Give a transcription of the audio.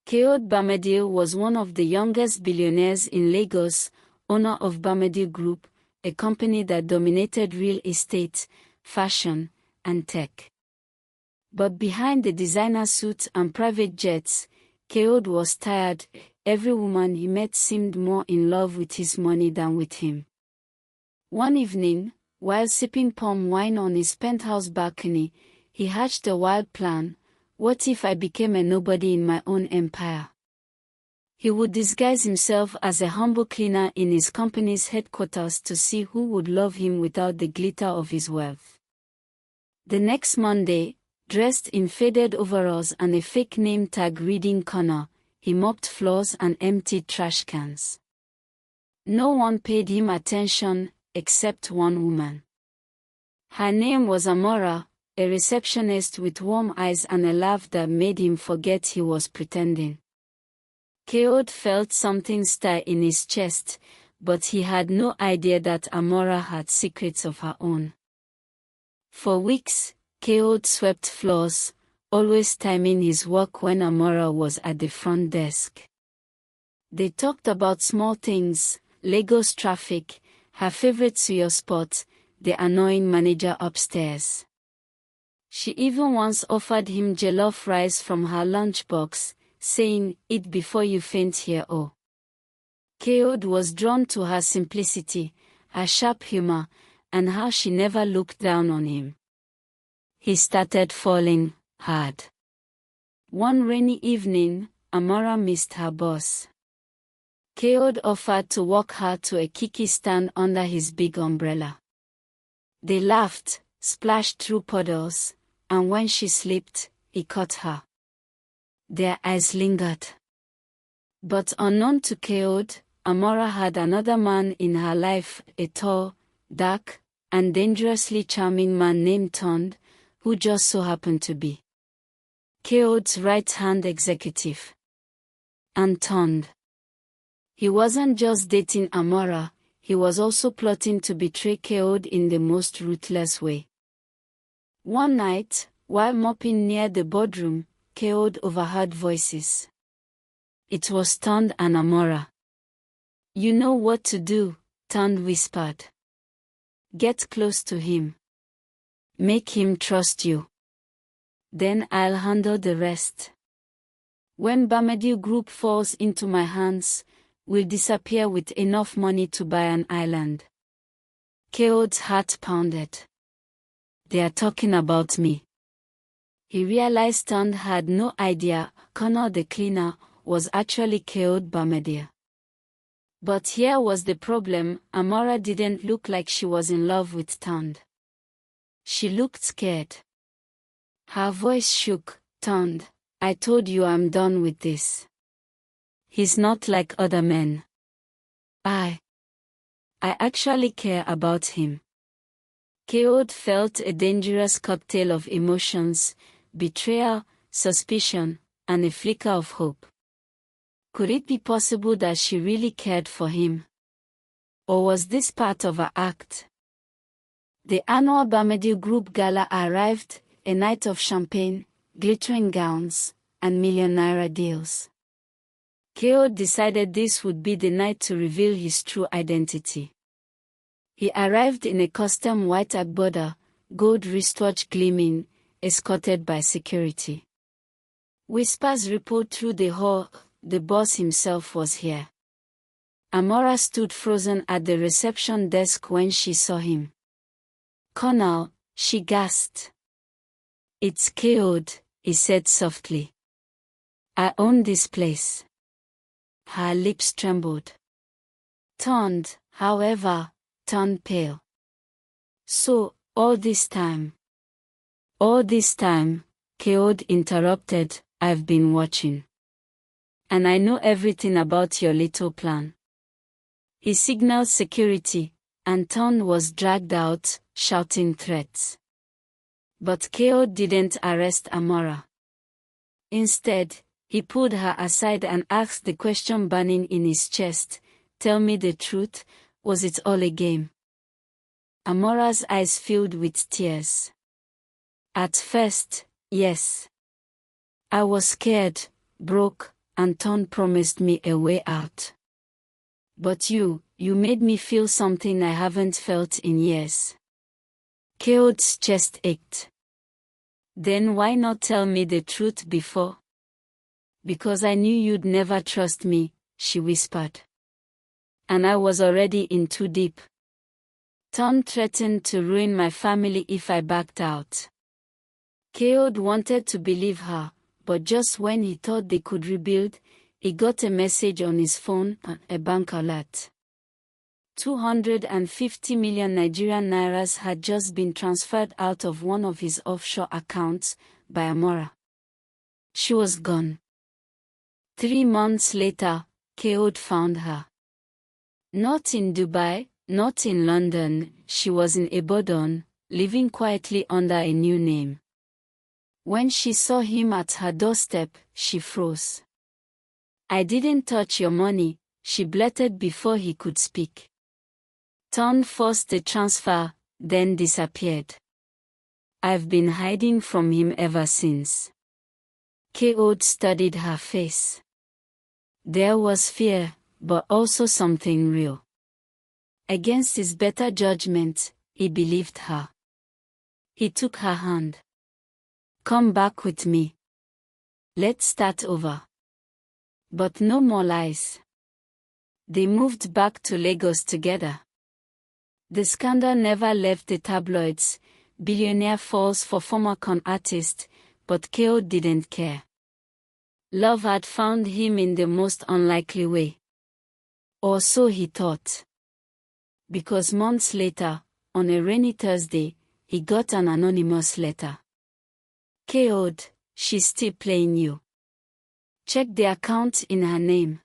Kayode Bamidele was one of the youngest billionaires in Lagos, owner of Bamidele Group, a company that dominated real estate, fashion, and tech. But behind the designer suits and private jets, Kayode was tired. Every woman he met seemed more in love with his money than with him. One evening, while sipping palm wine on his penthouse balcony, he hatched a wild plan. What if I became a nobody in my own empire? He would disguise himself as a humble cleaner in his company's headquarters to see who would love him without the glitter of his wealth. The next Monday, dressed in faded overalls and a fake name tag reading Connor, he mopped floors and emptied trash cans. No one paid him attention, except one woman. Her name was Amora, a receptionist with warm eyes and a laugh that made him forget he was pretending. Kayode felt something stir in his chest, but he had no idea that Amora had secrets of her own. For weeks, Kayode swept floors, always timing his work when Amora was at the front desk. They talked about small things, Lagos traffic, her favorite suyo spot, the annoying manager upstairs. She even once offered him jollof rice from her lunchbox, saying, "Eat before you faint here." Oh. Kayode was drawn to her simplicity, her sharp humor, and how she never looked down on him. He started falling hard. One rainy evening, Amora missed her boss. Kayode offered to walk her to a kiki stand under his big umbrella. They laughed, splashed through puddles, and when she slipped, he caught her. Their eyes lingered. But unknown to Kayode, Amora had another man in her life, a tall, dark, and dangerously charming man named Tond, who just so happened to be Kayode's right-hand executive. And Tond. He wasn't just dating Amora, he was also plotting to betray Kayode in the most ruthless way. One night, while mopping near the boardroom, Kayode overheard voices. It was Tond and Amora. "You know what to do," Tond whispered. "Get close to him. Make him trust you. Then I'll handle the rest. When Bamidele Group falls into my hands, we'll disappear with enough money to buy an island." Kayode's heart pounded. They are talking about me. He realized Tond had no idea Connor the cleaner was actually Kayode Bamidele. But here was the problem: Amora didn't look like she was in love with Tond. She looked scared. Her voice shook. "Tond, I told you I'm done with this. He's not like other men. I actually care about him." Kayode felt a dangerous cocktail of emotions: betrayal, suspicion, and a flicker of hope. Could it be possible that she really cared for him? Or was this part of her act? The annual Bamidele Group Gala arrived, a night of champagne, glittering gowns, and million-naira deals. Kayode decided this would be the night to reveal his true identity. He arrived in a custom white agbada, gold wristwatch gleaming, escorted by security. Whispers rippled through the hall. The boss himself was here. Amora stood frozen at the reception desk when she saw him. "Connor," she gasped. "It's Kayode," he said softly. "I own this place." Her lips trembled. Tond, however, turned pale. "So, all this time," Kayode interrupted, "I've been watching. And I know everything about your little plan." He signaled security, and Tond was dragged out, shouting threats. But Kayode didn't arrest Amora. Instead, he pulled her aside and asked the question burning in his chest: "Tell me the truth, was it all a game?" Amora's eyes filled with tears. "At first, yes. I was scared, broke, Anton promised me a way out. But you made me feel something I haven't felt in years. Keod's chest ached. Then why not tell me the truth before? Because I knew you'd never trust me, she whispered. And I was already in too deep. Ton threatened to ruin my family if I backed out. Keod wanted to believe her, but just when he thought they could rebuild, he got a message on his phone, a bank alert. 250 million Nigerian nairas had just been transferred out of one of his offshore accounts by Amora. She was gone. 3 months later, Keod found her. Not in Dubai, not in London, she was in Ibadan, living quietly under a new name. When she saw him at her doorstep, she froze. I didn't touch your money, she blurted before he could speak. Ton forced the transfer, then disappeared. I've been hiding from him ever since. Keod studied her face. There was fear, but also something real. Against his better judgment, he believed her. He took her hand. Come back with me. Let's start over. But no more lies. They moved back to Lagos together. The scandal never left the tabloids. Billionaire falls for former con artist, but Keod didn't care. Love had found him in the most unlikely way. Or so he thought. Because months later, on a rainy Thursday, he got an anonymous letter. Keod, she's still playing you. Check the account in her name.